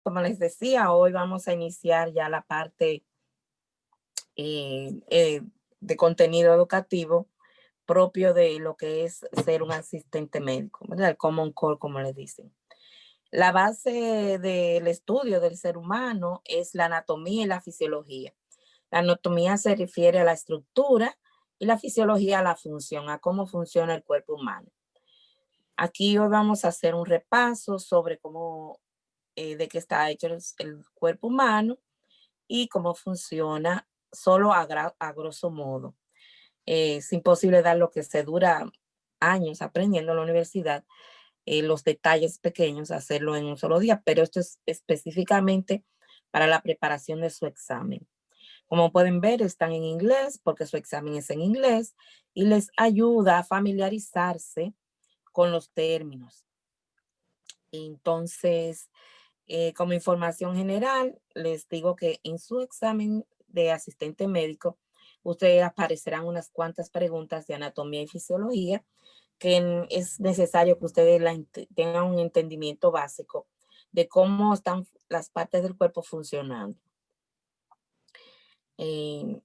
como les decía, hoy vamos a iniciar ya la parte de contenido educativo propio de lo que es ser un asistente médico, ¿verdad? El Common Core, como le dicen. La base del estudio del ser humano es la anatomía y la fisiología. La anatomía se refiere a la estructura y la fisiología a la función, a cómo funciona el cuerpo humano. Aquí hoy vamos a hacer un repaso sobre cómo, de qué está hecho el cuerpo humano y cómo funciona solo a grosso modo. Es imposible dar lo que se dura años aprendiendo en la universidad, los detalles pequeños, hacerlo en un solo día, pero esto es específicamente para la preparación de su examen. Como pueden ver, están en inglés porque su examen es en inglés y les ayuda a familiarizarse con los términos. Entonces, como información general, les digo que en su examen de asistente médico, ustedes aparecerán unas cuantas preguntas de anatomía y fisiología que es necesario que ustedes tengan un entendimiento básico de cómo están las partes del cuerpo funcionando. Eh,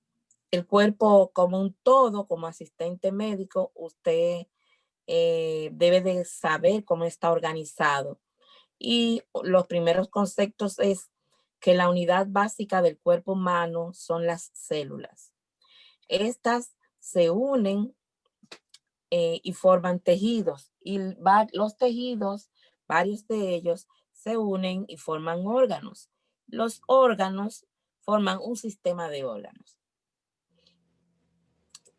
el cuerpo como un todo, como asistente médico, usted debe de saber cómo está organizado. Y los primeros conceptos es que la unidad básica del cuerpo humano son las células. Estas se unen y forman tejidos y los tejidos, varios de ellos, se unen y forman órganos. Los órganos forman un sistema de órganos.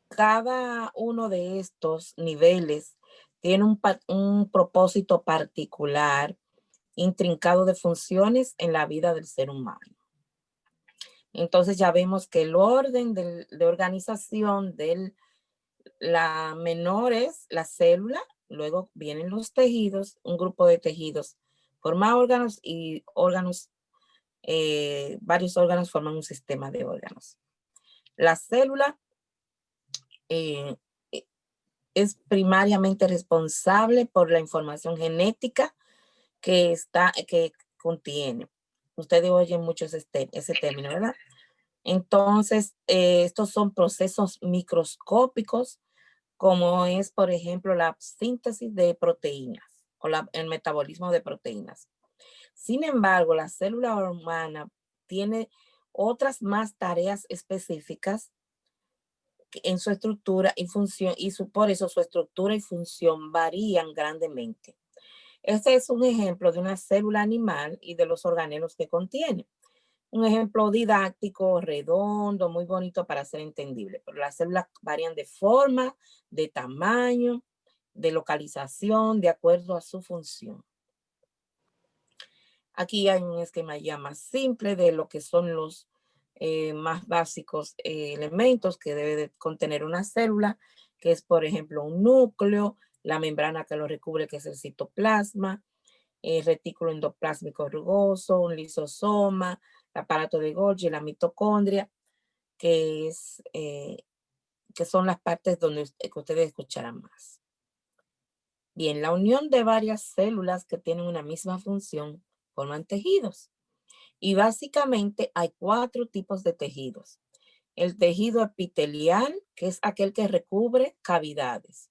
Cada uno de estos niveles tiene un propósito particular, intrincado de funciones en la vida del ser humano. Entonces ya vemos que el orden de organización de la menor es la célula, luego vienen los tejidos, un grupo de tejidos forma órganos y órganos, varios órganos forman un sistema de órganos. La célula eh, es primariamente responsable por la información genética que contiene. Ustedes oyen mucho ese término, ¿verdad? Entonces, estos son procesos microscópicos, como es, por ejemplo, la síntesis de proteínas o el metabolismo de proteínas. Sin embargo, la célula humana tiene otras más tareas específicas en su estructura y función, y por eso su estructura y función varían grandemente. Este es un ejemplo de una célula animal y de los organelos que contiene. Un ejemplo didáctico, redondo, muy bonito para ser entendible, pero las células varían de forma, de tamaño, de localización, de acuerdo a su función. Aquí hay un esquema ya más simple de lo que son los más básicos elementos que debe de contener una célula, que es, por ejemplo, un núcleo, la membrana que lo recubre, que es el citoplasma, el retículo endoplásmico rugoso, un lisosoma, el aparato de Golgi, la mitocondria, que, que son las partes donde que ustedes escucharán más. Bien, la unión de varias células que tienen una misma función forman tejidos. Y básicamente hay 4 tipos de tejidos. El tejido epitelial, que es aquel que recubre cavidades.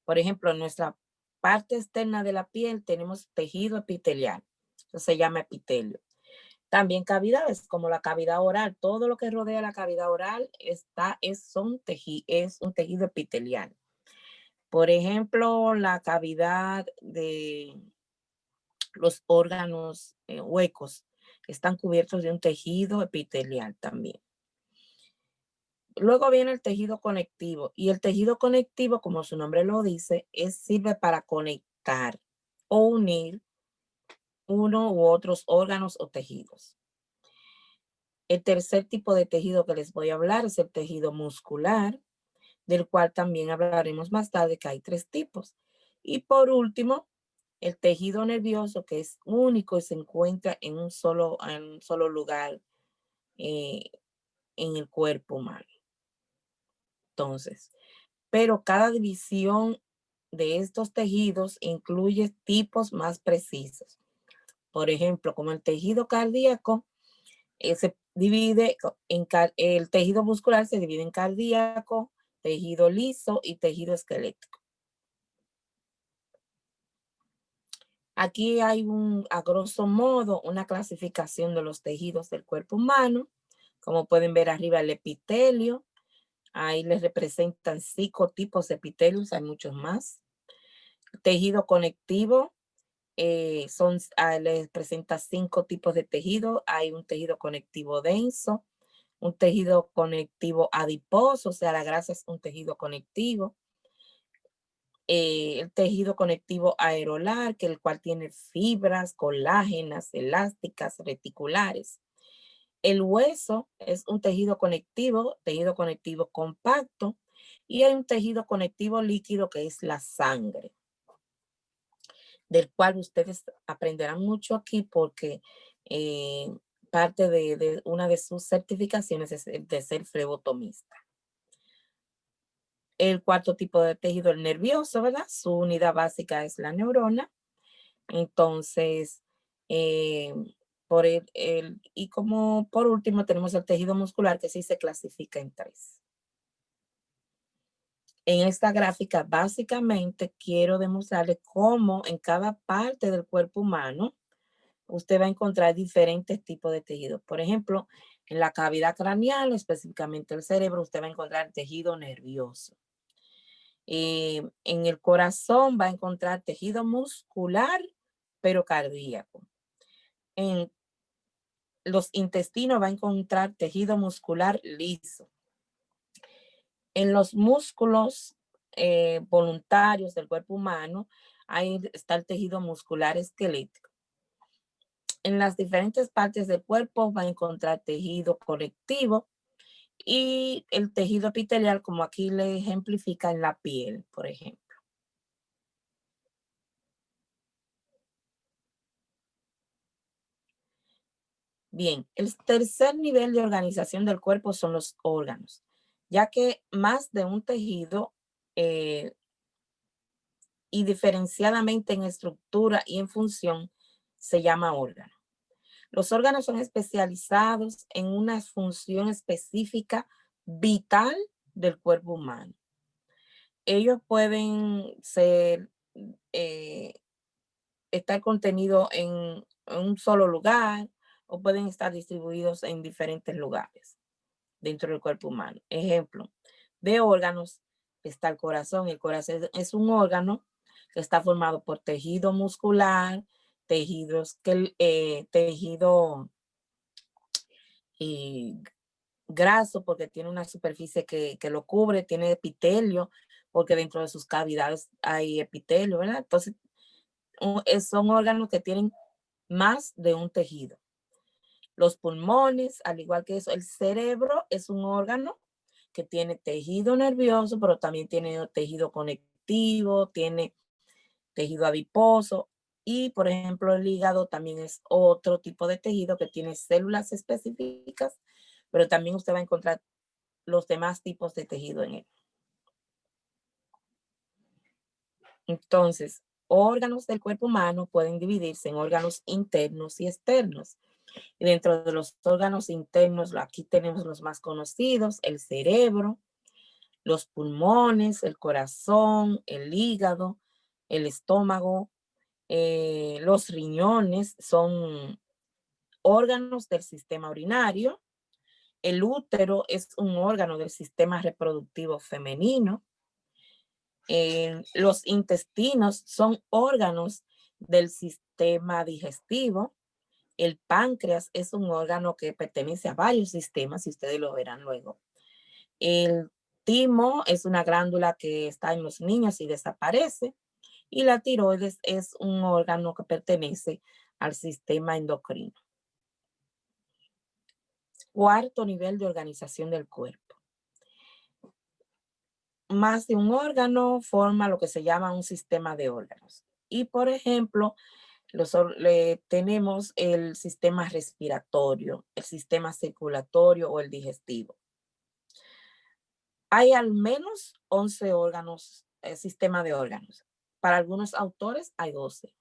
Por ejemplo, en nuestra parte externa de la piel tenemos tejido epitelial. Eso se llama epitelio. También cavidades, como la cavidad oral. Todo lo que rodea la cavidad oral es un tejido epitelial. Por ejemplo, la cavidad de los órganos huecos están cubiertos de un tejido epitelial también. Luego viene el tejido conectivo y el tejido conectivo, como su nombre lo dice, sirve para conectar o unir uno u otros órganos o tejidos. El tercer tipo de tejido que les voy a hablar es el tejido muscular, del cual también hablaremos más tarde, que hay 3 tipos. Y por último, el tejido nervioso, que es único y se encuentra en un solo lugar eh, en el cuerpo humano. Entonces, pero cada división de estos tejidos incluye tipos más precisos. Por ejemplo, como el tejido cardíaco, se divide el tejido muscular se divide en cardíaco, tejido liso y tejido esquelético. Aquí hay a grosso modo, una clasificación de los tejidos del cuerpo humano. Como pueden ver arriba, el epitelio. Ahí les representan 5 tipos de epitelios, hay muchos más. Tejido conectivo, les presenta 5 tipos de tejido. Hay un tejido conectivo denso, un tejido conectivo adiposo, o sea, la grasa es un tejido conectivo. El tejido conectivo aerolar, que el cual tiene fibras colágenas, elásticas, reticulares. El hueso es un tejido conectivo compacto, y hay un tejido conectivo líquido que es la sangre, del cual ustedes aprenderán mucho aquí porque parte de una de sus certificaciones es de ser flebotomista. El cuarto tipo de tejido, el nervioso, ¿verdad? Su unidad básica es la neurona. Entonces, eh, y como por último tenemos el tejido muscular, que sí se clasifica en 3. En esta gráfica básicamente quiero demostrarles cómo en cada parte del cuerpo humano usted va a encontrar diferentes tipos de tejidos. Por ejemplo, en la cavidad craneal, específicamente el cerebro, usted va a encontrar tejido nervioso. En el corazón va a encontrar tejido muscular, pero cardíaco. En los intestinos va a encontrar tejido muscular liso. En los músculos voluntarios del cuerpo humano, ahí está el tejido muscular esquelético. En las diferentes partes del cuerpo va a encontrar tejido conectivo y el tejido epitelial, como aquí le ejemplifica en la piel, por ejemplo. Bien, el tercer nivel de organización del cuerpo son los órganos, ya que más de un tejido y diferenciadamente en estructura y en función se llama órgano. Los órganos son especializados en una función específica vital del cuerpo humano. Ellos pueden eh, estar contenidos en un solo lugar o pueden estar distribuidos en diferentes lugares dentro del cuerpo humano. Ejemplo, de órganos está el corazón. El corazón es un órgano que está formado por tejido muscular, tejido y graso, porque tiene una superficie que lo cubre, tiene epitelio, porque dentro de sus cavidades hay epitelio, ¿verdad? Entonces, son órganos que tienen más de un tejido. Los pulmones, al igual que eso, el cerebro es un órgano que tiene tejido nervioso, pero también tiene tejido conectivo, tiene tejido adiposo y, por ejemplo, el hígado también es otro tipo de tejido que tiene células específicas, pero también usted va a encontrar los demás tipos de tejido en él. Entonces, órganos del cuerpo humano pueden dividirse en órganos internos y externos. Y dentro de los órganos internos, aquí tenemos los más conocidos: el cerebro, los pulmones, el corazón, el hígado, el estómago, los riñones son órganos del sistema urinario. El útero es un órgano del sistema reproductivo femenino. Los intestinos son órganos del sistema digestivo. El páncreas es un órgano que pertenece a varios sistemas y ustedes lo verán luego. El timo es una glándula que está en los niños y desaparece. Y la tiroides es un órgano que pertenece al sistema endocrino. Cuarto nivel de organización del cuerpo. Más de un órgano forma lo que se llama un sistema de órganos. Y por ejemplo, tenemos el sistema respiratorio, el sistema circulatorio o el digestivo. Hay al menos 11 órganos, sistema de órganos. Para algunos autores hay 12.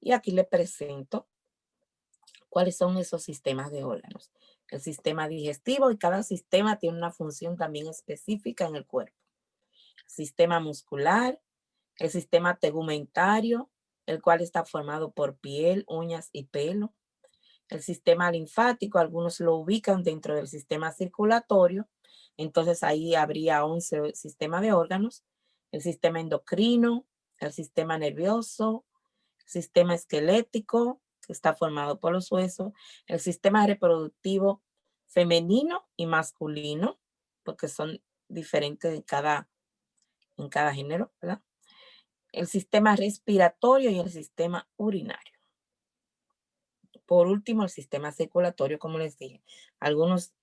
Y aquí les presento ¿Cuáles son esos sistemas de órganos? El sistema digestivo, y cada sistema tiene una función también específica en el cuerpo. Sistema muscular, el sistema tegumentario, el cual está formado por piel, uñas y pelo. El sistema linfático, algunos lo ubican dentro del sistema circulatorio, entonces ahí habría 11 sistemas de órganos. El sistema endocrino, el sistema nervioso, el sistema esquelético, que está formado por los huesos, el sistema reproductivo femenino y masculino, porque son diferentes en cada género, ¿verdad? El sistema respiratorio y el sistema urinario. Por último, el sistema circulatorio, como les dije. Algunos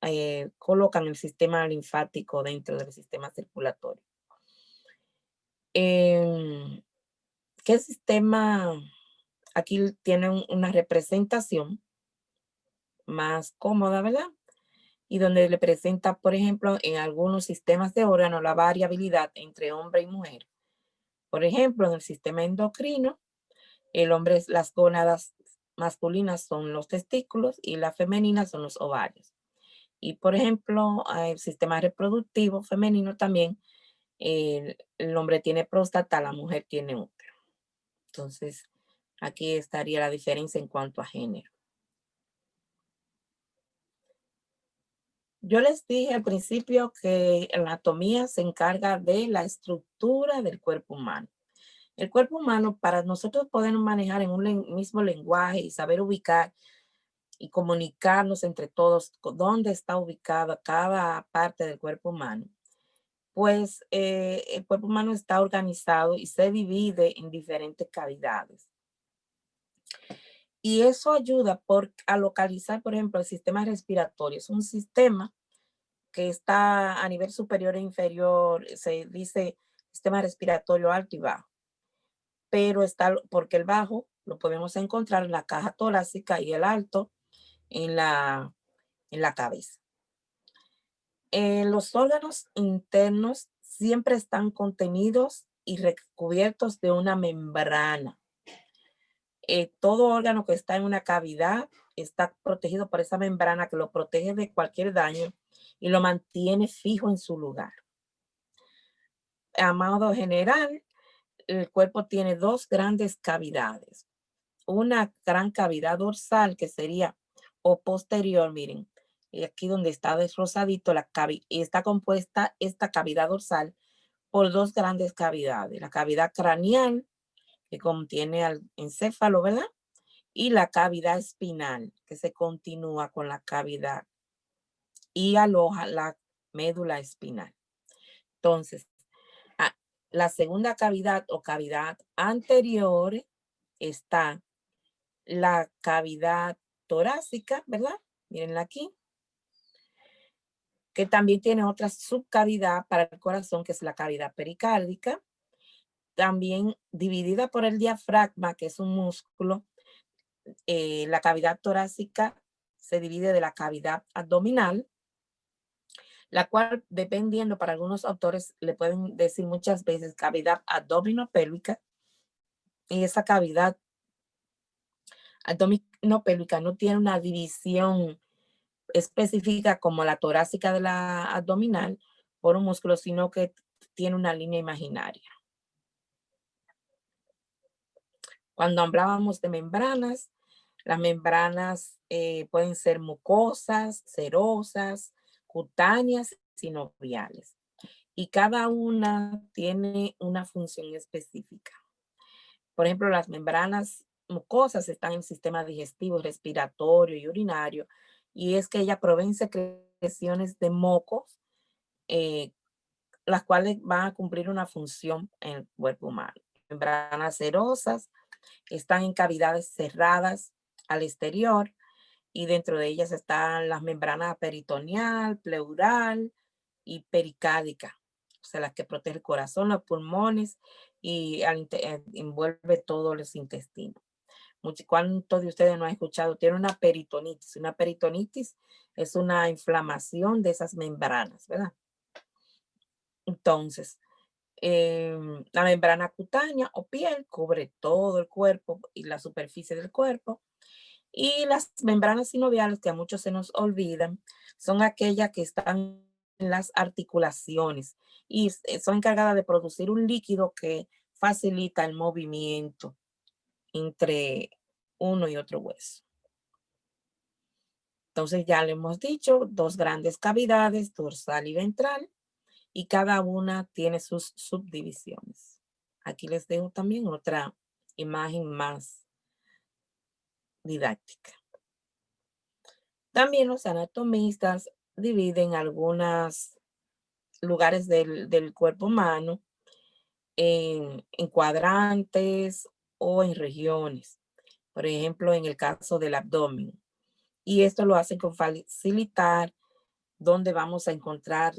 colocan el sistema linfático dentro del sistema circulatorio. ¿Qué sistema? Aquí tienen una representación más cómoda, ¿verdad? Y donde le presenta, por ejemplo, en algunos sistemas de órganos la variabilidad entre hombre y mujer. Por ejemplo, en el sistema endocrino, el hombre, las gónadas masculinas son los testículos y las femeninas son los ovarios. Y por ejemplo, el sistema reproductivo femenino también, el hombre tiene próstata, la mujer tiene útero. Entonces, aquí estaría la diferencia en cuanto a género. Yo les dije al principio que la anatomía se encarga de la estructura del cuerpo humano. El cuerpo humano, para nosotros poder manejar en un mismo lenguaje y saber ubicar y comunicarnos entre todos dónde está ubicada cada parte del cuerpo humano, pues el cuerpo humano está organizado y se divide en diferentes cavidades. Y eso ayuda a localizar, por ejemplo, el sistema respiratorio. Es un sistema que está a nivel superior e inferior, se dice sistema respiratorio alto y bajo, pero está, porque el bajo lo podemos encontrar en la caja torácica y el alto en la cabeza. Los órganos internos siempre están contenidos y recubiertos de una membrana. Todo órgano que está en una cavidad está protegido por esa membrana que lo protege de cualquier daño y lo mantiene fijo en su lugar. A modo general, el cuerpo tiene dos grandes cavidades. Una gran cavidad dorsal que sería o posterior, miren, y aquí donde está desrosadito, y está compuesta esta cavidad dorsal por dos grandes cavidades. La cavidad craneal, que contiene al encéfalo, ¿verdad? Y la cavidad espinal, que se continúa con la cavidad y aloja la médula espinal. Entonces, ah, la segunda cavidad o cavidad anterior está la cavidad torácica, ¿verdad? Mírenla aquí, que también tiene otra subcavidad para el corazón, que es la cavidad pericárdica, también dividida por el diafragma, que es un músculo. La cavidad torácica se divide de la cavidad abdominal, la cual, dependiendo, para algunos autores le pueden decir muchas veces cavidad abdominopélvica, y esa cavidad abdominopélvica no tiene una división específica como la torácica de la abdominal por un músculo, sino que tiene una línea imaginaria. Cuando hablábamos de membranas, las membranas pueden ser mucosas, serosas, cutáneas y sinoviales. Y cada una tiene una función específica. Por ejemplo, las membranas mucosas están en el sistema digestivo, respiratorio y urinario, y es que ellas proveen secreciones de mocos, eh, las cuales van a cumplir una función en el cuerpo humano. Membranas serosas están en cavidades cerradas al exterior, y dentro de ellas están las membranas peritoneal, pleural y pericárdica, o sea, las que protegen el corazón, los pulmones y envuelve todos los intestinos. ¿Cuántos de ustedes no han escuchado? Tiene una peritonitis. Una peritonitis es una inflamación de esas membranas, ¿verdad? Entonces, la membrana cutánea o piel cubre todo el cuerpo y la superficie del cuerpo. Y las membranas sinoviales, que a muchos se nos olvidan, son aquellas que están en las articulaciones y son encargadas de producir un líquido que facilita el movimiento entre uno y otro hueso. Entonces ya le hemos dicho, dos grandes cavidades, dorsal y ventral, y cada una tiene sus subdivisiones. Aquí les dejo también otra imagen más didáctica. También los anatomistas dividen algunos lugares del cuerpo humano en cuadrantes o en regiones. Por ejemplo, en el caso del abdomen. Y esto lo hacen con facilitar dónde vamos a encontrar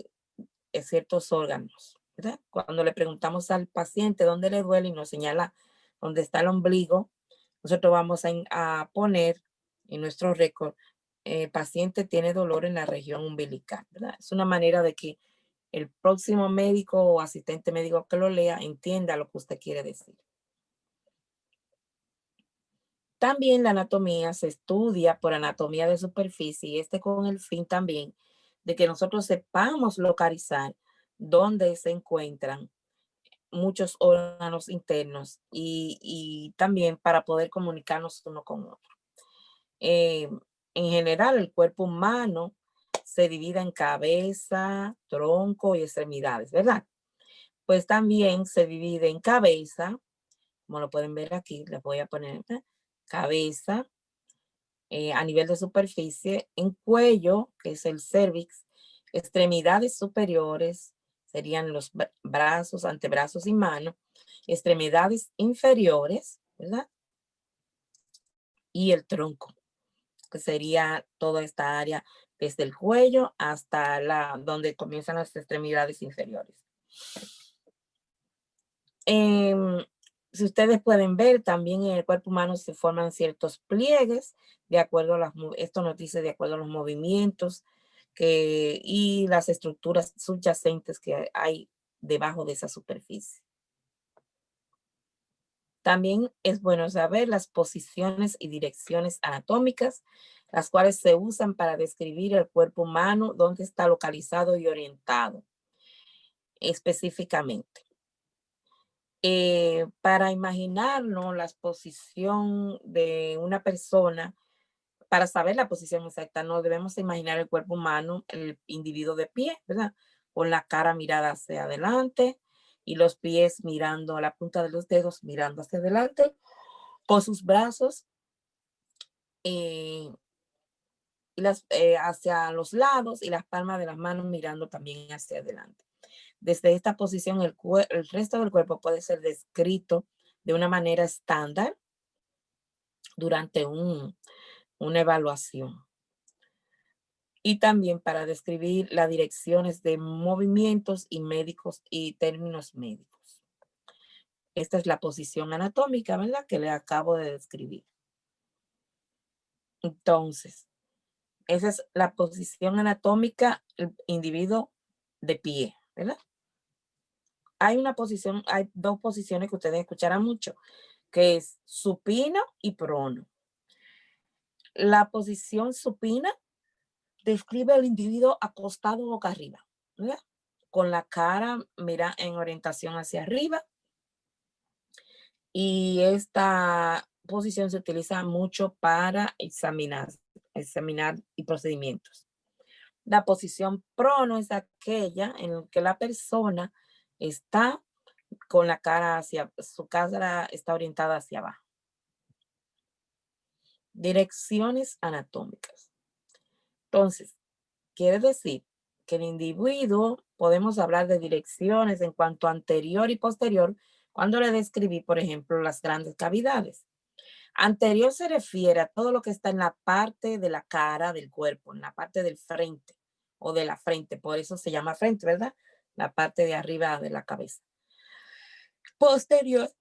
ciertos órganos, ¿verdad? Cuando le preguntamos al paciente dónde le duele y nos señala dónde está el ombligo, nosotros vamos a poner en nuestro récord, paciente tiene dolor en la región umbilical, ¿verdad? Es una manera de que el próximo médico o asistente médico que lo lea entienda lo que usted quiere decir. También la anatomía se estudia por anatomía de superficie y con el fin también de que nosotros sepamos localizar dónde se encuentran muchos órganos internos y también para poder comunicarnos uno con otro. Eh, en general, el cuerpo humano se divide en cabeza, tronco y extremidades, ¿verdad? Pues también se divide en cabeza, como lo pueden ver aquí, les voy a poner cabeza a nivel de superficie, en cuello, que es el cervix, extremidades superiores, serían los brazos, antebrazos y manos, extremidades inferiores, ¿verdad? Y el tronco, que sería toda esta área desde el cuello hasta donde comienzan las extremidades inferiores. Em, si ustedes pueden ver, también en el cuerpo humano se forman ciertos pliegues, de acuerdo a esto nos dice de acuerdo a los movimientos y las estructuras subyacentes que hay debajo de esa superficie. También es bueno saber las posiciones y direcciones anatómicas, las cuales se usan para describir el cuerpo humano, dónde está localizado y orientado específicamente. Para imaginarnos la posición de una persona, para saber la posición exacta, no debemos imaginar el cuerpo humano, el individuo de pie, ¿verdad? Con la cara mirada hacia adelante y los pies mirando, la punta de los dedos mirando hacia adelante, con sus brazos eh, hacia los lados y las palmas de las manos mirando también hacia adelante. Desde esta posición, el resto del cuerpo puede ser descrito de una manera estándar durante una evaluación. Y también para describir las direcciones de movimientos y médicos y términos médicos. Esta es la posición anatómica, ¿verdad? Que le acabo de describir. Entonces, esa es la posición anatómica, el individuo de pie, ¿verdad? Hay dos posiciones que ustedes escucharán mucho, que es supino y prono. La posición supina describe al individuo acostado boca arriba, ¿verdad? Con la cara mira en orientación hacia arriba, y esta posición se utiliza mucho para examinar y procedimientos. La posición prono es aquella en la que la persona está con la cara su cara está orientada hacia abajo. Direcciones anatómicas. Entonces, quiere decir que el individuo, podemos hablar de direcciones en cuanto a anterior y posterior cuando le describí, por ejemplo, las grandes cavidades. Anterior se refiere a todo lo que está en la parte de la cara del cuerpo, en la parte del frente o de la frente, por eso se llama frente, ¿verdad? La parte de arriba de la cabeza. Posterior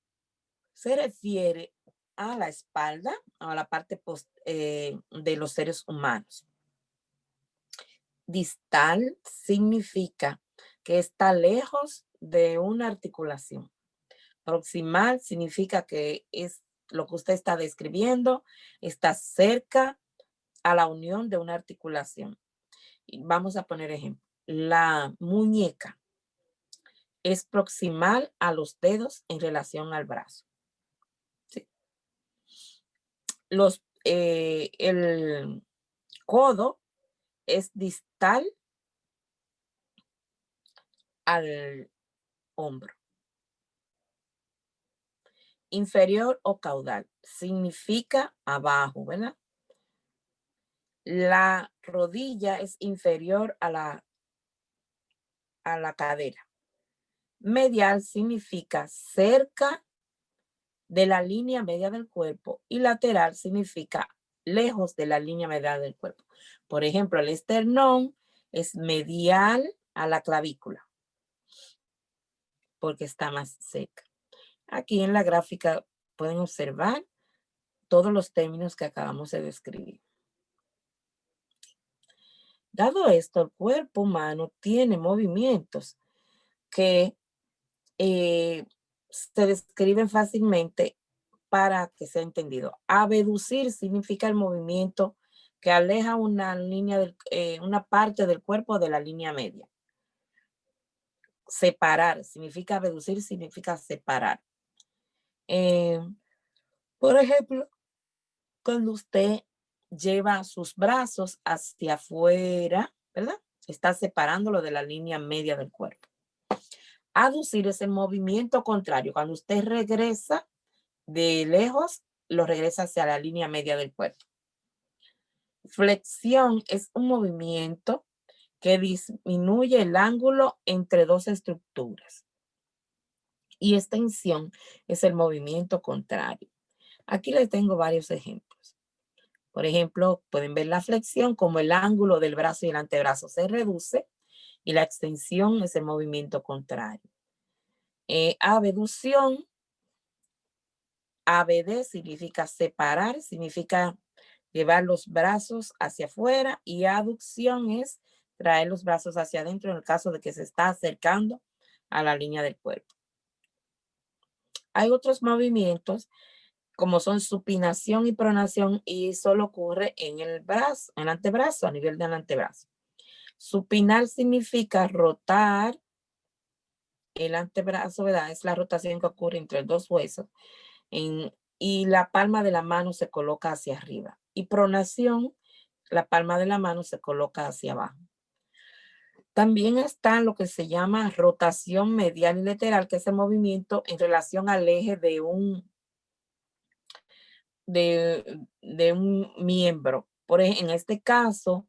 se refiere a la espalda, a la parte de los seres humanos. Distal significa que está lejos de una articulación. Proximal significa que es lo que usted está describiendo está cerca a la unión de una articulación. Y vamos a poner ejemplo. La muñeca es proximal a los dedos en relación al brazo. ¿Sí? El codo es distal al hombro. Inferior o caudal significa abajo, ¿verdad? La rodilla es inferior a la cadera. Medial significa cerca de la línea media del cuerpo y lateral significa lejos de la línea media del cuerpo. Por ejemplo, el esternón es medial a la clavícula porque está más cerca. Aquí en la gráfica pueden observar todos los términos que acabamos de describir. Dado esto, el cuerpo humano tiene movimientos que se describen fácilmente para que sea entendido. Abducir significa el movimiento que aleja una parte del cuerpo de la línea media. Separar significa abducir, significa separar. Por ejemplo, cuando usted lleva sus brazos hacia afuera, ¿verdad? Está separándolo de la línea media del cuerpo. Aducir es el movimiento contrario. Cuando usted regresa de lejos, lo regresa hacia la línea media del cuerpo. Flexión es un movimiento que disminuye el ángulo entre dos estructuras. Y extensión es el movimiento contrario. Aquí les tengo varios ejemplos. Por ejemplo, pueden ver la flexión como el ángulo del brazo y el antebrazo se reduce y la extensión es el movimiento contrario. Abducción, ABD significa separar, significa llevar los brazos hacia afuera y aducción es traer los brazos hacia adentro en el caso de que se está acercando a la línea del cuerpo. Hay otros movimientos como son supinación y pronación y solo ocurre en el brazo, en el antebrazo, a nivel del antebrazo. Supinar significa rotar el antebrazo, ¿verdad? Es la rotación que ocurre entre dos huesos y la palma de la mano se coloca hacia arriba. Y pronación, la palma de la mano se coloca hacia abajo. También está lo que se llama rotación medial y lateral, que es el movimiento en relación al eje de un miembro. En este caso,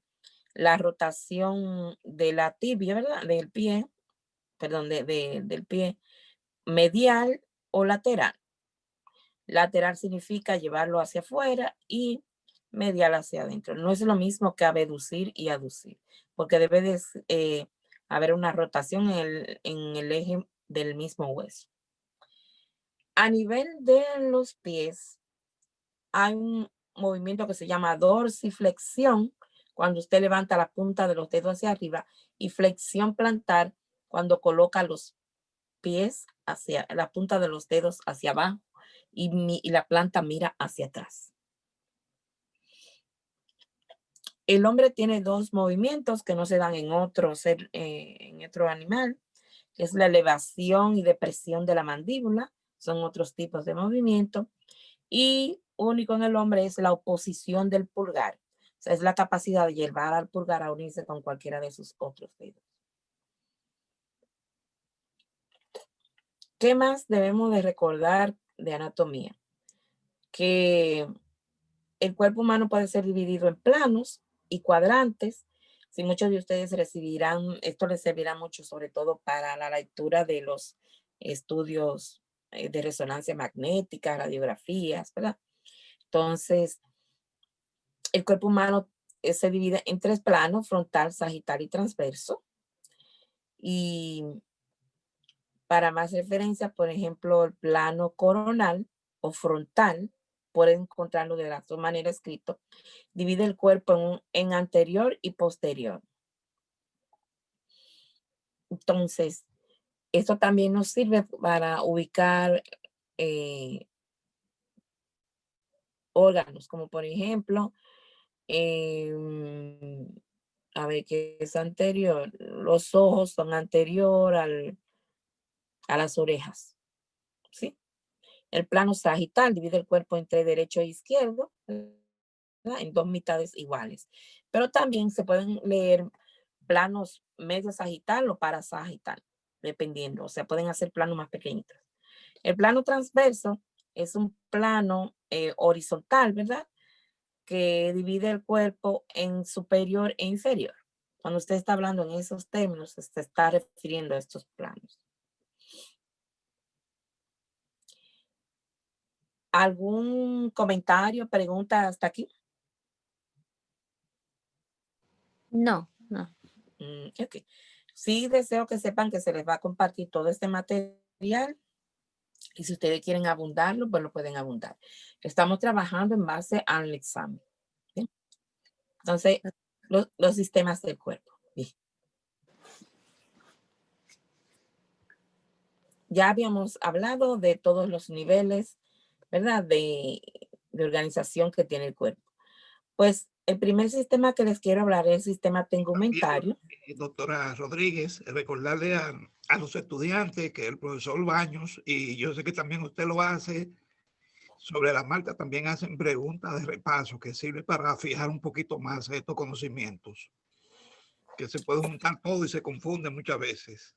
la rotación de la tibia, ¿verdad? Del pie, perdón, del pie medial o lateral. Lateral significa llevarlo hacia afuera y medial hacia adentro. No es lo mismo que abducir y aducir, porque debe de haber una rotación en el eje del mismo hueso. A nivel de los pies, hay un movimiento que se llama dorsiflexión, cuando usted levanta la punta de los dedos hacia arriba, y flexión plantar, cuando coloca los pies hacia la punta de los dedos hacia abajo y la planta mira hacia atrás. El hombre tiene dos movimientos que no se dan en otro animal, que es la elevación y depresión de la mandíbula, son otros tipos de movimiento, y único en el hombre es la oposición del pulgar, o sea, es la capacidad de llevar al pulgar a unirse con cualquiera de sus otros dedos. ¿Qué más debemos de recordar de anatomía? Que el cuerpo humano puede ser dividido en planos y cuadrantes. Si muchos de ustedes recibirán, esto les servirá mucho sobre todo para la lectura de los estudios de resonancia magnética, radiografías, ¿verdad? Entonces, el cuerpo humano se divide en tres planos: frontal, sagital y transverso. Y para más referencia, por ejemplo, el plano coronal o frontal, pueden encontrarlo de las dos maneras escrito, divide el cuerpo en anterior y posterior. Entonces, esto también nos sirve para ubicar órganos, como por ejemplo, a ver, ¿qué es anterior? Los ojos son anterior a las orejas, ¿sí? El plano sagital divide el cuerpo entre derecho e izquierdo, ¿verdad? En dos mitades iguales. Pero también se pueden leer planos medio sagital o parasagital, dependiendo. O sea, pueden hacer planos más pequeñitos. El plano transverso es un plano horizontal, ¿verdad? Que divide el cuerpo en superior e inferior. Cuando usted está hablando en esos términos, se está refiriendo a estos planos. ¿Algún comentario, pregunta hasta aquí? No, no. Ok. Sí deseo que sepan que se les va a compartir todo este material y si ustedes quieren abundarlo, pues lo pueden abundar. Estamos trabajando en base al examen. ¿Bien? Entonces, los sistemas del cuerpo. Bien. Ya habíamos hablado de todos los niveles, ¿verdad? De organización que tiene el cuerpo. Pues el primer sistema que les quiero hablar es el sistema También, tegumentario. doctora Rodríguez, recordarle a los estudiantes que el profesor Baños, y yo sé que también usted lo hace, sobre la marca también hacen preguntas de repaso que sirve para fijar un poquito más estos conocimientos, que se puede juntar todo y se confunde muchas veces.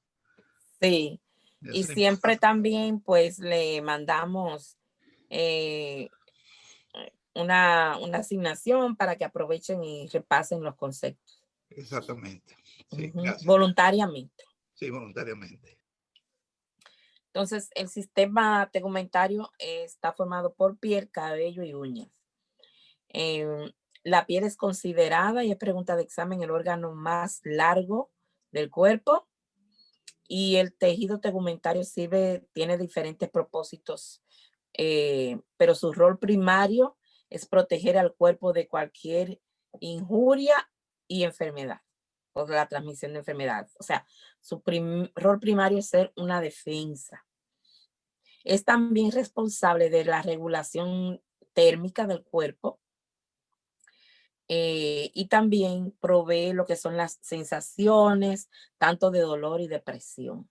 Sí, y Eso es siempre importante. también pues le mandamos eh, una asignación para que aprovechen y repasen los conceptos. Exactamente. Sí, gracias. Voluntariamente. Sí, voluntariamente. Entonces, el sistema tegumentario está formado por piel, cabello y uñas. Eh, la piel es considerada, y es pregunta de examen, el órgano más largo del cuerpo, y el tejido tegumentario tiene diferentes propósitos, pero su rol primario es proteger al cuerpo de cualquier injuria y enfermedad, o de la transmisión de enfermedades. O sea, su rol primario es ser una defensa. Es también responsable de la regulación térmica del cuerpo, y también provee lo que son las sensaciones, tanto de dolor y depresión.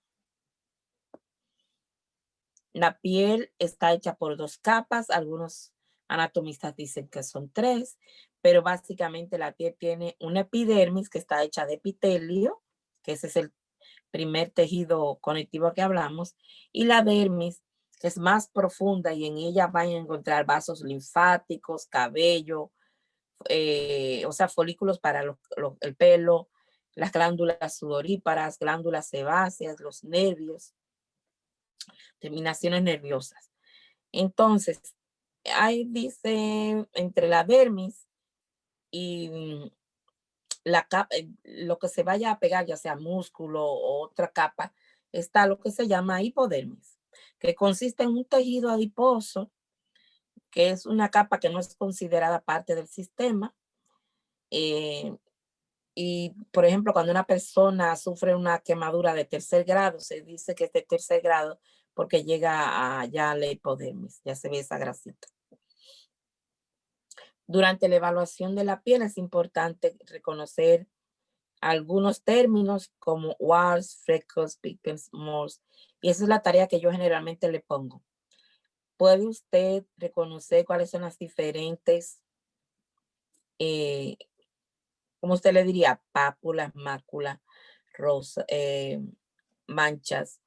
La piel está hecha por dos capas, algunos anatomistas dicen que son tres, pero básicamente la piel tiene una epidermis que está hecha de epitelio, que ese es el primer tejido conectivo que hablamos, y la dermis, que es más profunda y en ella van a encontrar vasos linfáticos, cabello, o sea, folículos para el pelo, las glándulas sudoríparas, glándulas sebáceas, los nervios, terminaciones nerviosas. Entonces, ahí dice entre la dermis y la capa, lo que se vaya a pegar, ya sea músculo o otra capa, está lo que se llama hipodermis, que consiste en un tejido adiposo, que es una capa que no es considerada parte del sistema. eh, y, por ejemplo, cuando una persona sufre una quemadura de tercer grado, se dice que es de tercer grado porque llega a ya la hipodermis, ya se ve esa grasita. Durante la evaluación de la piel es importante reconocer algunos términos como warts, freckles, pimples, moles, y esa es la tarea que yo generalmente le pongo. ¿Puede usted reconocer cuáles son las diferentes, eh, cómo usted le diría, pápulas, máculas, rosa, manchas?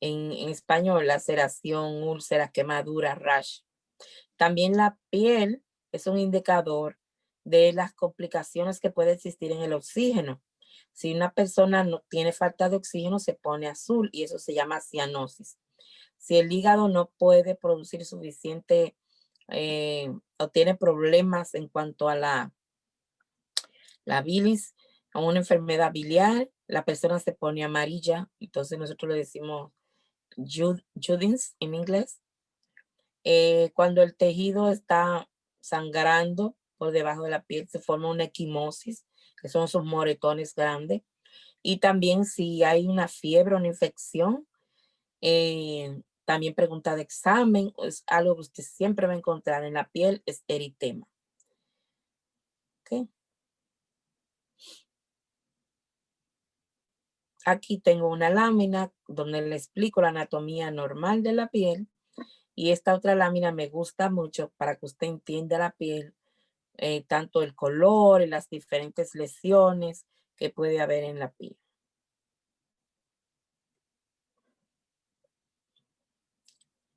En español, laceración, úlcera, quemadura, rash. También la piel es un indicador de las complicaciones que puede existir en el oxígeno. Si una persona no tiene falta de oxígeno, se pone azul y eso se llama cianosis. Si el hígado no puede producir suficiente, o tiene problemas en cuanto a la bilis, a una enfermedad biliar, la persona se pone amarilla. Entonces nosotros le decimos Judins en inglés. Cuando el tejido está sangrando por debajo de la piel, se forma una equimosis, que son esos moretones grandes. Y también si hay una fiebre o una infección, También pregunta de examen, es algo que usted siempre va a encontrar en la piel, es eritema. ¿Ok? Aquí tengo una lámina donde le explico la anatomía normal de la piel, y esta otra lámina me gusta mucho para que usted entienda la piel, tanto el color y las diferentes lesiones que puede haber en la piel.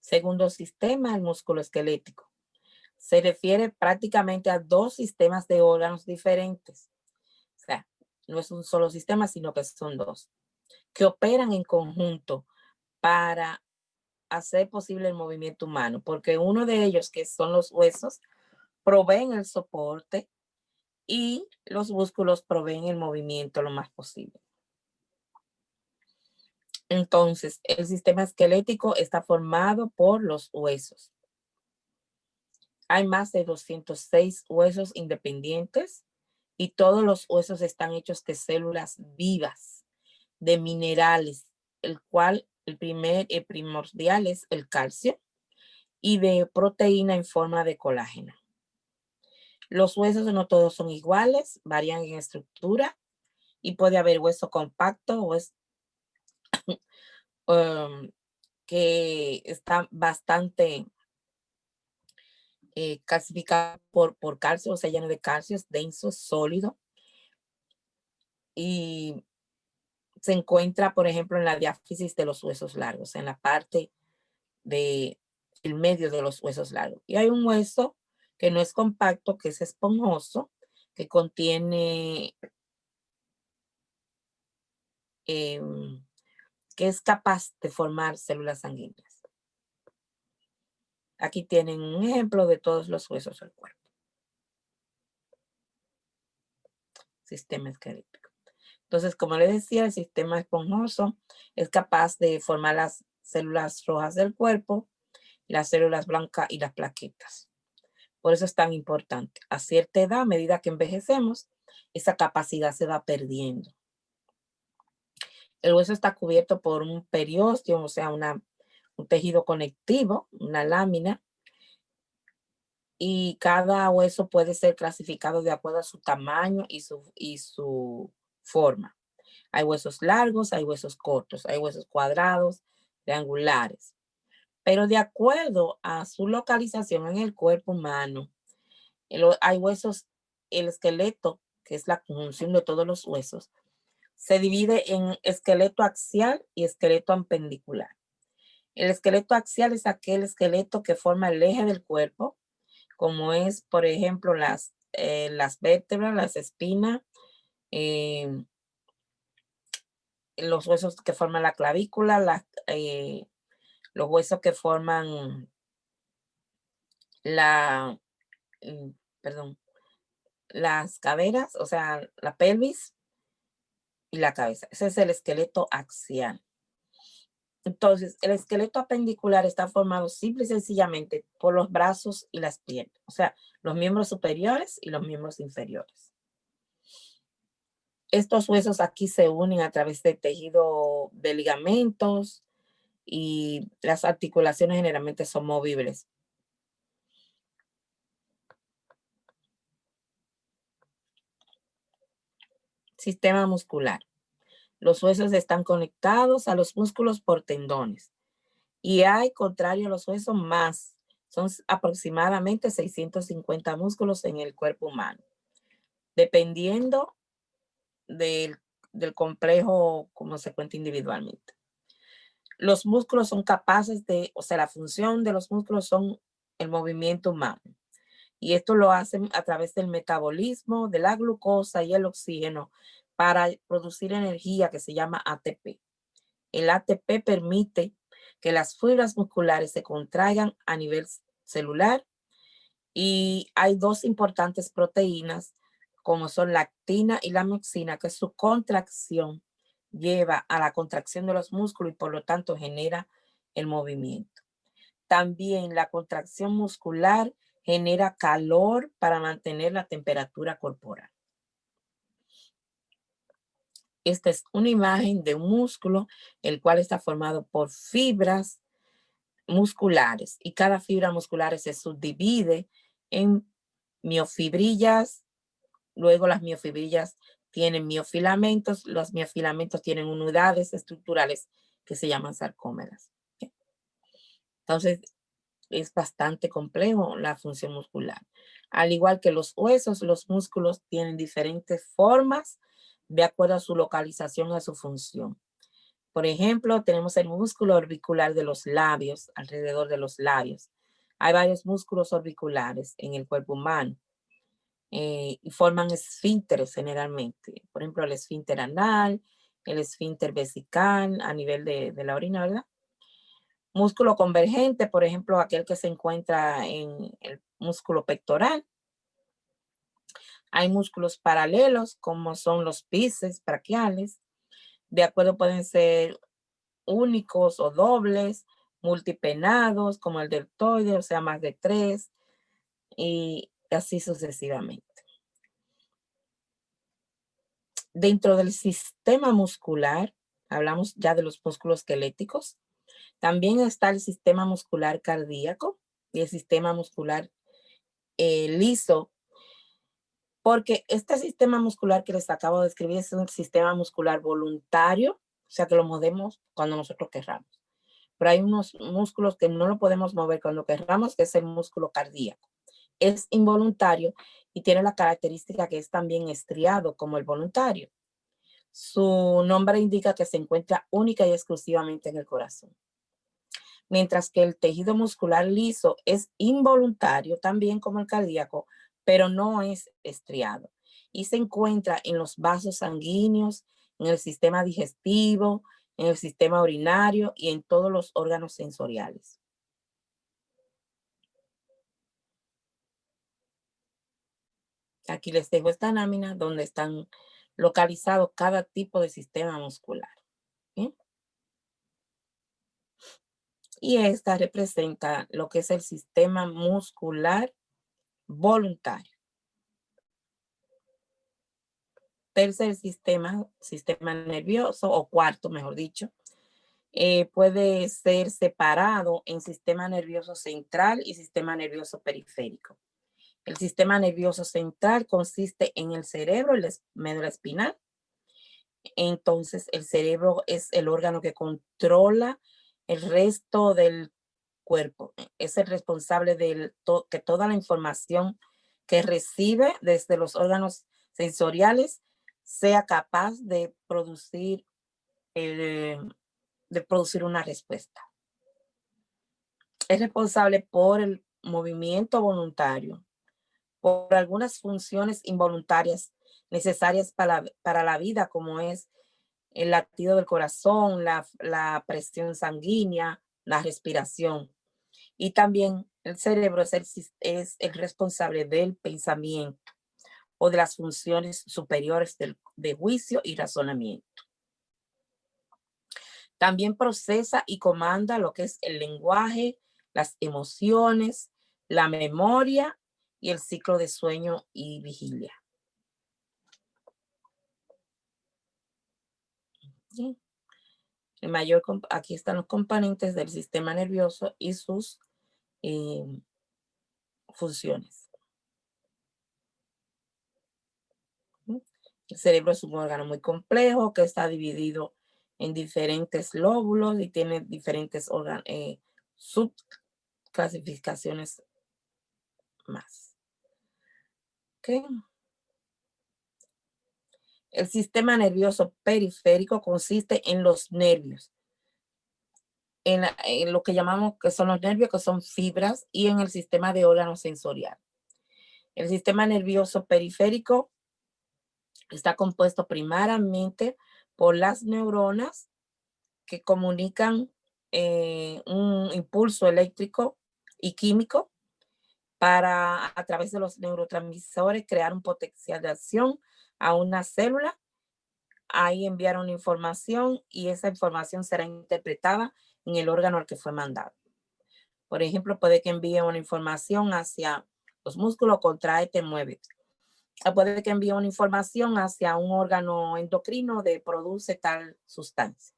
Segundo sistema, el músculo esquelético. Se refiere prácticamente a dos sistemas de órganos diferentes. O sea, no es un solo sistema, sino que son dos, que operan en conjunto para hacer posible el movimiento humano, porque uno de ellos, que son los huesos, proveen el soporte y los músculos proveen el movimiento lo más posible. Entonces, el sistema esquelético está formado por los huesos. Hay más de 206 huesos independientes y todos los huesos están hechos de células vivas, de minerales, el cual el primordial es el calcio, y de proteína en forma de colágeno. Los huesos no todos son iguales, varían en estructura y puede haber hueso compacto o que está bastante calcificado por calcio, o sea, lleno de calcio, es denso, sólido, y se encuentra, por ejemplo, en la diáfisis de los huesos largos, en la parte del medio de los huesos largos. Y hay un hueso que no es compacto, que es esponjoso, que contiene, que es capaz de formar células sanguíneas. Aquí tienen un ejemplo de todos los huesos del cuerpo. Sistema esquelético. Entonces, como les decía, el sistema esponjoso es capaz de formar las células rojas del cuerpo, las células blancas y las plaquetas. Por eso es tan importante. A cierta edad, a medida que envejecemos, esa capacidad se va perdiendo. El hueso está cubierto por un periósteo, o sea, un tejido conectivo, una lámina, y cada hueso puede ser clasificado de acuerdo a su tamaño y su forma. Hay huesos largos, hay huesos cortos, hay huesos cuadrados, triangulares. Pero de acuerdo a su localización en el cuerpo humano, hay huesos, el esqueleto, que es la conjunción de todos los huesos, se divide en esqueleto axial y esqueleto apendicular. El esqueleto axial es aquel esqueleto que forma el eje del cuerpo, como es, por ejemplo, las vértebras, las espinas, los huesos que forman la clavícula, los huesos que forman la, perdón, las caderas, o sea, la pelvis y la cabeza. Ese es el esqueleto axial. Entonces, el esqueleto apendicular está formado simple y sencillamente por los brazos y las piernas, o sea, los miembros superiores y los miembros inferiores. Estos huesos aquí se unen a través de tejido de ligamentos y las articulaciones generalmente son movibles. Sistema muscular. Los huesos están conectados a los músculos por tendones. Y hay, contrario a los huesos, más. Son aproximadamente 650 músculos en el cuerpo humano, dependiendo del complejo como se cuenta individualmente. Los músculos son capaces de, o sea, la función de los músculos son el movimiento humano. Y esto lo hacen a través del metabolismo de la glucosa y el oxígeno para producir energía que se llama ATP. El ATP permite que las fibras musculares se contraigan a nivel celular, y hay dos importantes proteínas como son la actina y la mioxina, que su contracción lleva a la contracción de los músculos y por lo tanto genera el movimiento. También la contracción muscular genera calor para mantener la temperatura corporal. Esta es una imagen de un músculo, el cual está formado por fibras musculares y cada fibra muscular se subdivide en miofibrillas. Luego las miofibrillas tienen miofilamentos, los miofilamentos tienen unidades estructurales que se llaman sarcómeras. Entonces, es bastante complejo la función muscular. Al igual que los huesos, los músculos tienen diferentes formas de acuerdo a su localización y a su función. Por ejemplo, tenemos el músculo orbicular de los labios, alrededor de los labios. Hay varios músculos orbiculares en el cuerpo humano y forman esfínteres generalmente. Por ejemplo, el esfínter anal, el esfínter vesical a nivel de la orina, ¿verdad? Músculo convergente, por ejemplo, aquel que se encuentra en el músculo pectoral. Hay músculos paralelos, como son los bíceps braquiales. De acuerdo, pueden ser únicos o dobles, multipenados, como el deltoide, o sea, más de 3, y así sucesivamente. Dentro del sistema muscular, hablamos ya de los músculos esqueléticos, también está el sistema muscular cardíaco y el sistema muscular liso, porque este sistema muscular que les acabo de describir es un sistema muscular voluntario, o sea que lo movemos cuando nosotros querramos. Pero hay unos músculos que no lo podemos mover cuando querramos, que es el músculo cardíaco. Es involuntario y tiene la característica que es también estriado como el voluntario. Su nombre indica que se encuentra única y exclusivamente en el corazón. Mientras que el tejido muscular liso es involuntario también como el cardíaco, pero no es estriado. Y se encuentra en los vasos sanguíneos, en el sistema digestivo, en el sistema urinario y en todos los órganos sensoriales. Aquí les dejo esta lámina donde están localizados cada tipo de sistema muscular. ¿Bien? Y esta representa lo que es el sistema muscular voluntario. Tercer sistema nervioso, o cuarto, mejor dicho, puede ser separado en sistema nervioso central y sistema nervioso periférico. El sistema nervioso central consiste en el cerebro, la médula espinal. Entonces, el cerebro es el órgano que controla el resto del cuerpo. Es el responsable de que toda la información que recibe desde los órganos sensoriales sea capaz de producir una respuesta. Es responsable por el movimiento voluntario, por algunas funciones involuntarias necesarias para la vida, como es el latido del corazón, la presión sanguínea, la respiración. Y también el cerebro es el responsable del pensamiento o de las funciones superiores de juicio y razonamiento. También procesa y comanda lo que es el lenguaje, las emociones, la memoria y el ciclo de sueño y vigilia. ¿Sí? Aquí están los componentes del sistema nervioso y sus funciones. El cerebro es un órgano muy complejo que está dividido en diferentes lóbulos y tiene diferentes subclasificaciones más. ¿Okay? El sistema nervioso periférico consiste en los nervios, en lo que llamamos que son los nervios, que son fibras, y en el sistema de órganos sensoriales. El sistema nervioso periférico está compuesto primariamente por las neuronas que comunican un impulso eléctrico y químico para, a través de los neurotransmisores, crear un potencial de acción a una célula. Ahí enviar una información y esa información será interpretada en el órgano al que fue mandado. Por ejemplo, puede que envíe una información hacia los músculos, contraete, muévete. Puede que envíe una información hacia un órgano endocrino de produce tal sustancia.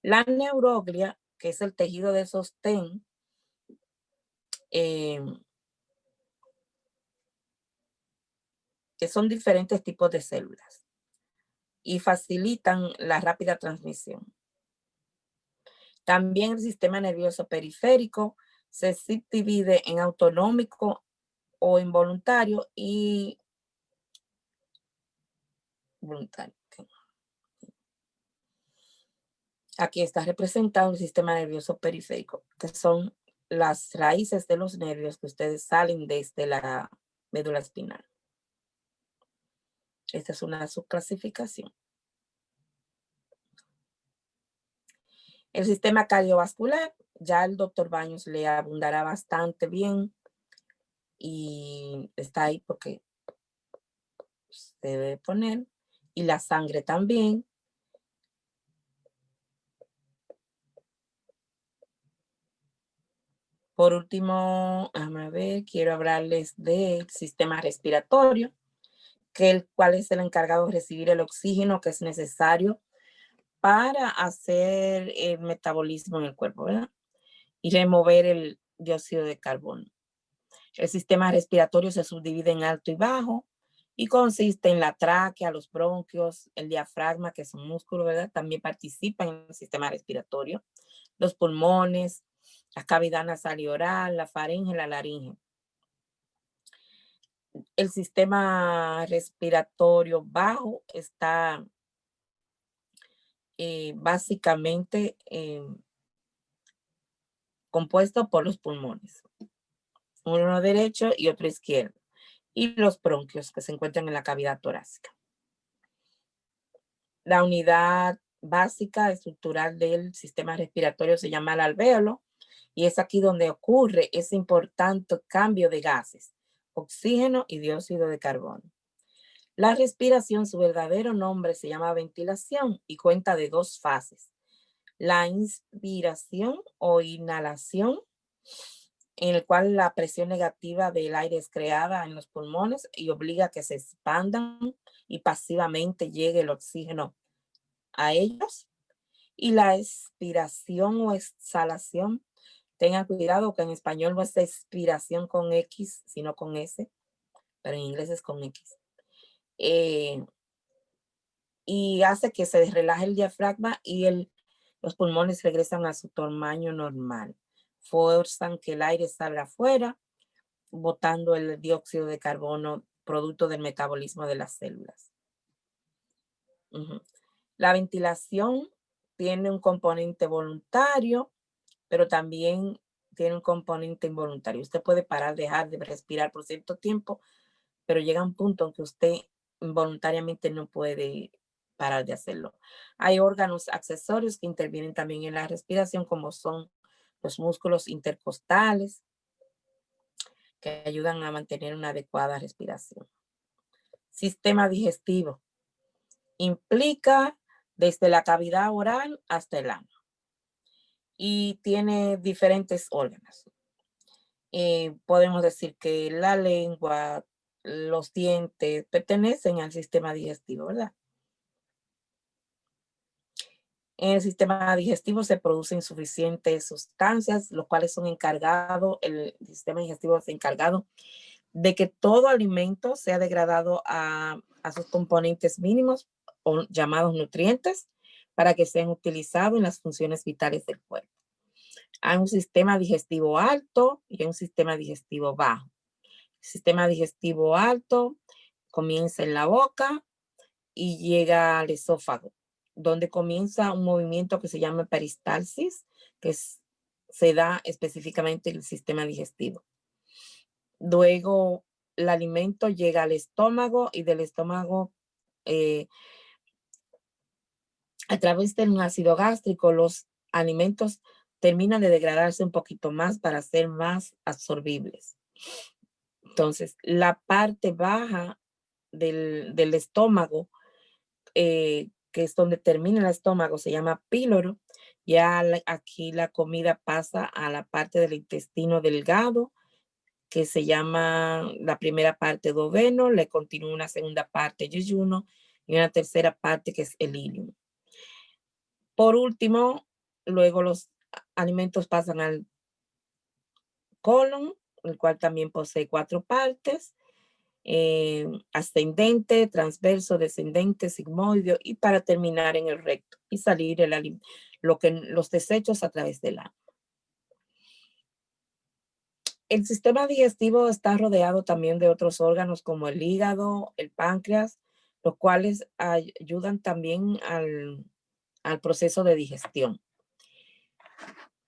La neuroglia que es el tejido de sostén, que son diferentes tipos de células y facilitan la rápida transmisión. También el sistema nervioso periférico se subdivide en autonómico o involuntario y voluntario. Aquí está representado el sistema nervioso periférico, que son las raíces de los nervios que ustedes salen desde la médula espinal. Esta es una subclasificación. El sistema cardiovascular, ya el doctor Baños le abundará bastante bien y está ahí porque se debe poner. Y la sangre también. Por último, déjame ver, quiero hablarles del sistema respiratorio, cual es el encargado de recibir el oxígeno que es necesario para hacer el metabolismo en el cuerpo, ¿verdad? Y remover el dióxido de carbono. El sistema respiratorio se subdivide en alto y bajo y consiste en la tráquea, los bronquios, el diafragma, que son músculos, ¿verdad? También participan en el sistema respiratorio, los pulmones, la cavidad nasal y oral, la faringe, la laringe. El sistema respiratorio bajo está básicamente compuesto por los pulmones, uno derecho y otro izquierdo, y los bronquios que se encuentran en la cavidad torácica. La unidad básica estructural del sistema respiratorio se llama el alvéolo, y es aquí donde ocurre ese importante cambio de gases, oxígeno y dióxido de carbono. La respiración, su verdadero nombre se llama ventilación y cuenta de dos fases. La inspiración o inhalación, en el cual la presión negativa del aire es creada en los pulmones y obliga a que se expandan y pasivamente llegue el oxígeno a ellos. Y la expiración o exhalación, tengan cuidado que en español no es expiración con X, sino con S, pero en inglés es con X. Y hace que se relaje el diafragma y los pulmones regresan a su tamaño normal. Forzan que el aire salga afuera, botando el dióxido de carbono producto del metabolismo de las células. La ventilación tiene un componente voluntario, pero también tiene un componente involuntario. Usted puede parar, dejar de respirar por cierto tiempo, pero llega un punto en que usted involuntariamente no puede parar de hacerlo. Hay órganos accesorios que intervienen también en la respiración, como son los músculos intercostales, que ayudan a mantener una adecuada respiración. Sistema digestivo. Implica desde la cavidad oral hasta el ano. Y tiene diferentes órganos. Podemos decir que la lengua, los dientes pertenecen al sistema digestivo, ¿verdad? En el sistema digestivo se producen suficientes sustancias, los cuales son encargados, el sistema digestivo es encargado de que todo alimento sea degradado a sus componentes mínimos o llamados nutrientes para que sean utilizados en las funciones vitales del cuerpo. Hay un sistema digestivo alto y hay un sistema digestivo bajo. El sistema digestivo alto comienza en la boca y llega al esófago, donde comienza un movimiento que se llama peristalsis, que se da específicamente en el sistema digestivo. Luego el alimento llega al estómago y del estómago, a través del ácido gástrico, los alimentos terminan de degradarse un poquito más para ser más absorbibles. Entonces, la parte baja del estómago, que es donde termina el estómago, se llama píloro. Ya aquí la comida pasa a la parte del intestino delgado, que se llama la primera parte duodeno, le continúa una segunda parte yeyuno y una tercera parte que es el ileum. Por último, luego alimentos pasan al colon, el cual también posee 4 partes, ascendente, transverso, descendente, sigmoideo, y para terminar en el recto y salir los desechos a través del ano. El sistema digestivo está rodeado también de otros órganos como el hígado, el páncreas, los cuales ayudan también al proceso de digestión.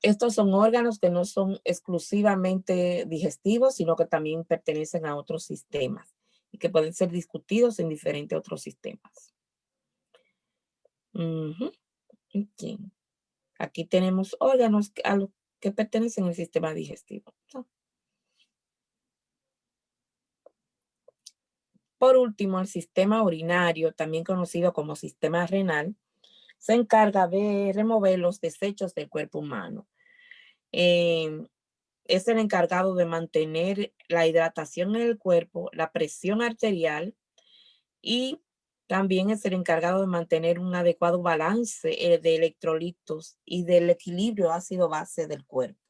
Estos son órganos que no son exclusivamente digestivos, sino que también pertenecen a otros sistemas y que pueden ser discutidos en diferentes otros sistemas. Okay. Aquí tenemos órganos a los que pertenecen al sistema digestivo. Por último, el sistema urinario, también conocido como sistema renal, se encarga de remover los desechos del cuerpo humano. Es el encargado de mantener la hidratación en el cuerpo, la presión arterial, y también es el encargado de mantener un adecuado balance de electrolitos y del equilibrio ácido-base del cuerpo.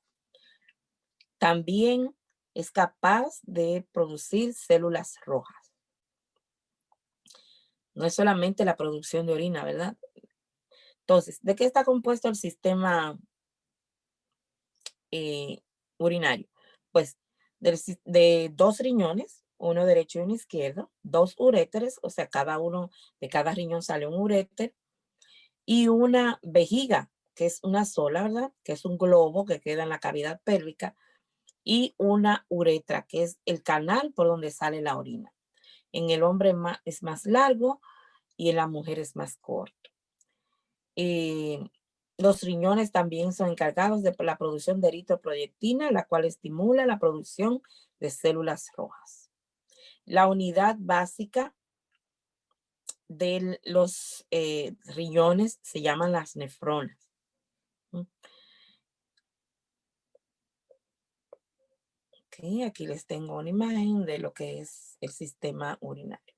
También es capaz de producir células rojas. No es solamente la producción de orina, ¿verdad? Entonces, ¿de qué está compuesto el sistema urinario? Pues de 2 riñones, uno derecho y uno izquierdo, 2 uréteres, o sea, de cada riñón sale un uréter, y una vejiga, que es una sola, ¿verdad? Que es un globo que queda en la cavidad pélvica, y una uretra, que es el canal por donde sale la orina. En el hombre es más largo y en la mujer es más corto. Los riñones también son encargados de la producción de eritroproyectina, la cual estimula la producción de células rojas. La unidad básica de los riñones se llaman las nefronas. Okay, aquí les tengo una imagen de lo que es el sistema urinario.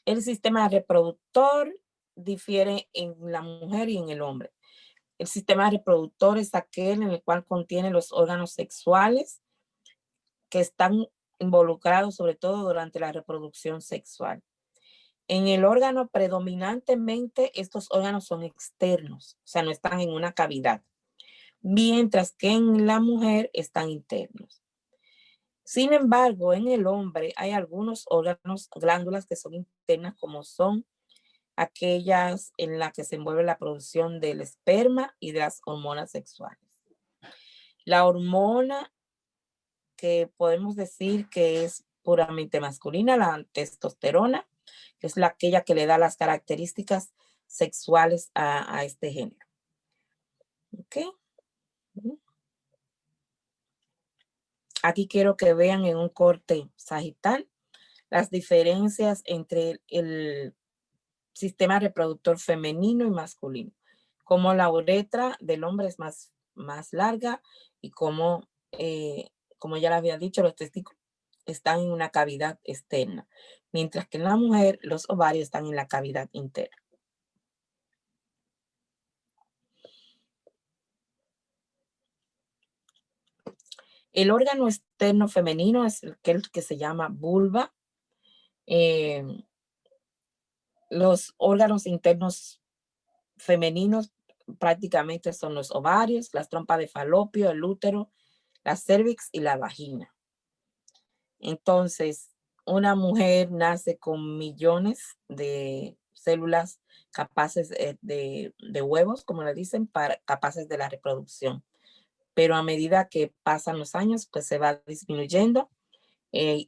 El sistema reproductor difiere en la mujer y en el hombre. El sistema reproductor es aquel en el cual contiene los órganos sexuales que están involucrados sobre todo durante la reproducción sexual. En el órgano predominantemente estos órganos son externos, o sea, no están en una cavidad, mientras que en la mujer están internos. Sin embargo, en el hombre hay algunos órganos, glándulas que son internas, como son aquellas en las que se envuelve la producción del esperma y de las hormonas sexuales. La hormona que podemos decir que es puramente masculina, la testosterona, que es aquella que le da las características sexuales a este género. ¿Ok? Aquí quiero que vean en un corte sagital las diferencias entre el sistema reproductor femenino y masculino. Como la uretra del hombre es más larga y como ya les había dicho, los testículos están en una cavidad externa, mientras que en la mujer los ovarios están en la cavidad interna. El órgano externo femenino es el que se llama vulva. Los órganos internos femeninos prácticamente son los ovarios, las trompas de falopio, el útero, la cervix y la vagina. Entonces, una mujer nace con millones de células capaces de huevos, como le dicen, capaces de la reproducción. Pero a medida que pasan los años, pues se va disminuyendo y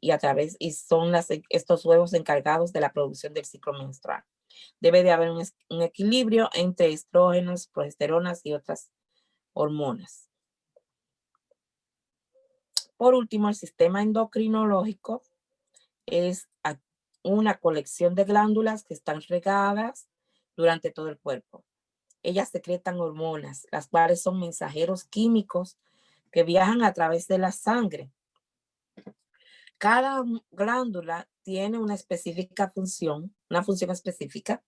son estos huevos encargados de la producción del ciclo menstrual. Debe de haber un equilibrio entre estrógenos, progesteronas y otras hormonas. Por último, el sistema endocrinológico es una colección de glándulas que están regadas durante todo el cuerpo. Ellas secretan hormonas, las cuales son mensajeros químicos que viajan a través de la sangre. Cada glándula tiene una función específica,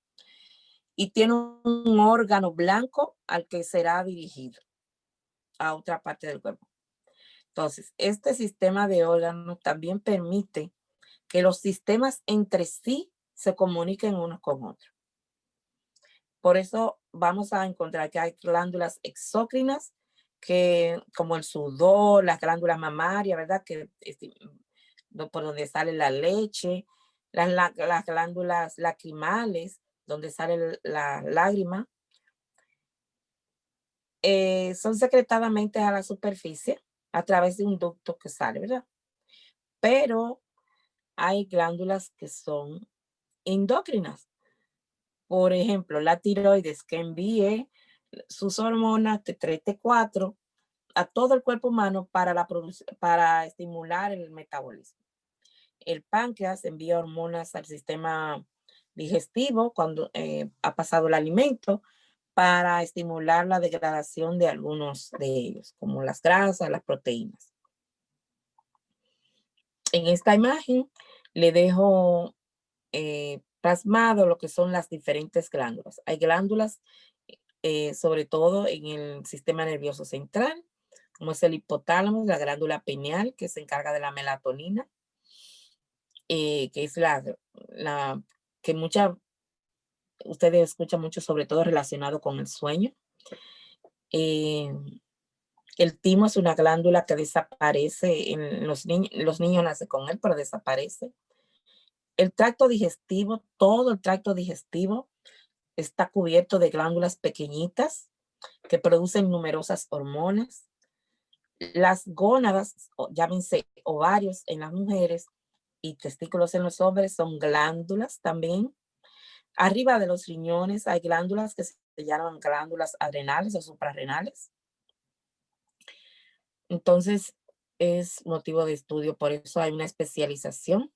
y tiene un órgano blanco al que será dirigido a otra parte del cuerpo. Entonces, este sistema de órganos también permite que los sistemas entre sí se comuniquen unos con otros. Por eso vamos a encontrar que hay glándulas exócrinas, que como el sudor, las glándulas mamarias, ¿verdad? Que por donde sale la leche, las glándulas lacrimales, donde sale la lágrima, son secretadamente a la superficie a través de un ducto que sale, ¿verdad? Pero hay glándulas que son endócrinas. Por ejemplo, la tiroides, que envíe sus hormonas T3, T4 a todo el cuerpo humano para estimular el metabolismo. El páncreas envía hormonas al sistema digestivo cuando ha pasado el alimento para estimular la degradación de algunos de ellos, como las grasas, las proteínas. En esta imagen le dejo plasmado lo que son las diferentes glándulas. Hay glándulas, sobre todo en el sistema nervioso central, como es el hipotálamo, la glándula pineal, que se encarga de la melatonina, que es la que ustedes escuchan mucho, sobre todo relacionado con el sueño. El timo es una glándula que desaparece en los niños nacen con él, pero desaparece. El tracto digestivo, todo el tracto digestivo está cubierto de glándulas pequeñitas que producen numerosas hormonas. Las gónadas, llámense ovarios en las mujeres y testículos en los hombres, son glándulas también. Arriba de los riñones hay glándulas que se llaman glándulas adrenales o suprarrenales. Entonces, es motivo de estudio, por eso hay una especialización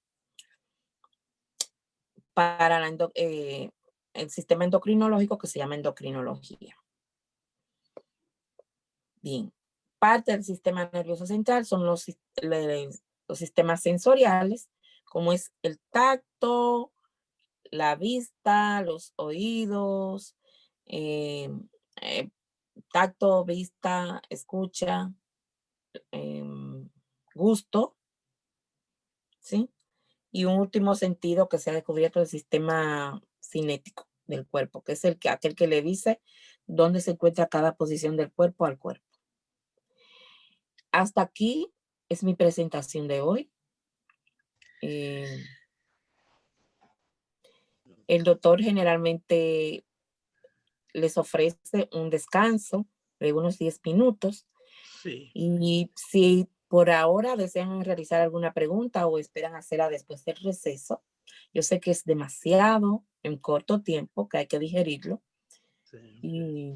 para el sistema endocrinológico que se llama endocrinología. Bien, parte del sistema nervioso central son los sistemas sensoriales, como es el tacto, la vista, los oídos, tacto, vista, escucha, gusto, ¿sí? Y un último sentido que se ha descubierto, el sistema cinético del cuerpo, que es aquel que le dice dónde se encuentra cada posición del cuerpo al cuerpo. Hasta aquí es mi presentación de hoy. El doctor generalmente les ofrece un descanso de unos 10 minutos. Sí. Y si por ahora desean realizar alguna pregunta o esperan hacerla después del receso, yo sé que es demasiado en corto tiempo, que hay que digerirlo. Sí. Y